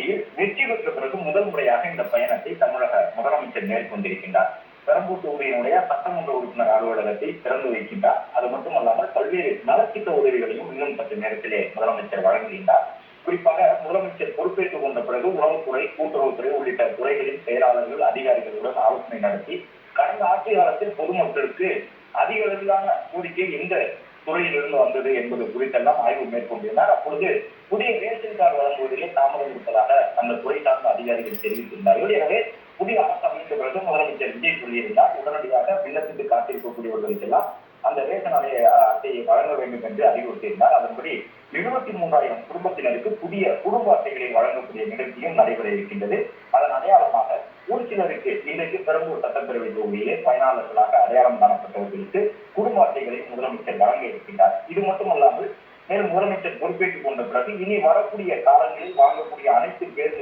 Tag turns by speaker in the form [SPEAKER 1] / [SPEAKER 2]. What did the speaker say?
[SPEAKER 1] தொகுதியில் வெற்றி பெற்ற பிறகு முதல் முறையாக இந்த பயணத்தை தமிழக முதலமைச்சர் மேற்கொண்டிருக்கின்றார். பெரம்பூர் தொகுதியினுடைய சட்டமன்ற உறுப்பினர் அலுவலகத்தை திறந்து வைக்கின்றார். அது மட்டுமல்லாமல் பல்வேறு நலத்திட்ட உதவிகளையும் இன்னும் சற்று நேரத்திலே முதலமைச்சர் வழங்குகின்றார். குறிப்பாக முதலமைச்சர் பொறுப்பேற்றுக் கொண்ட பிறகு உணவுத்துறை, கூட்டுறவுத்துறை உள்ளிட்ட துறைகளின் செயலாளர்கள், அதிகாரிகளுடன் ஆலோசனை நடத்தி கடந்த ஆட்சி காலத்தில் பொதுமக்களுக்கு அதிக அளவிலான கோரிக்கை எந்த துறையிலிருந்து வந்தது என்பது குறித்தெல்லாம் ஆய்வு மேற்கொண்டிருந்தார். அப்பொழுது புதிய ரேஷன் கார்டு வழங்குவதிலே தாமதம் இருப்பதாக அந்த துறை சார்ந்த அதிகாரிகள் தெரிவித்திருந்தார்கள். எனவே புதிய அரசு அமைந்த பிறகு முதலமைச்சர் விஜய் சொல்லியிருந்தார், உடனடியாக விண்ணப்பித்து காத்திருக்கக்கூடியவர்களுக்கெல்லாம் அந்த ரேஷன் அட்டையை வழங்க வேண்டும் என்று அறிவுறுத்தியிருந்தார். அதன்படி 73,000 குடும்பத்தினருக்கு புதிய குடும்ப அட்டைகளை வழங்கக்கூடிய நிகழ்ச்சியும் நடைபெற இருக்கின்றது. அதன் அடையாளமாக ஒரு சிலருக்கு இன்றைக்கு பெரம்பூர் சட்டப்பேரவை தொகுதியிலே பயனாளர்களாக அடையாளம் காணப்பட்டவர்களுக்கு குடும்ப அட்டைகளை முதலமைச்சர் வழங்க இருக்கின்றார். இது மட்டுமல்லாமல் மேலும் முதலமைச்சர் பொறுப்பேற்றுக் கொண்ட பிறகு இனி வரக்கூடிய காலங்களில் வாங்கக்கூடிய அனைத்து பேருந்து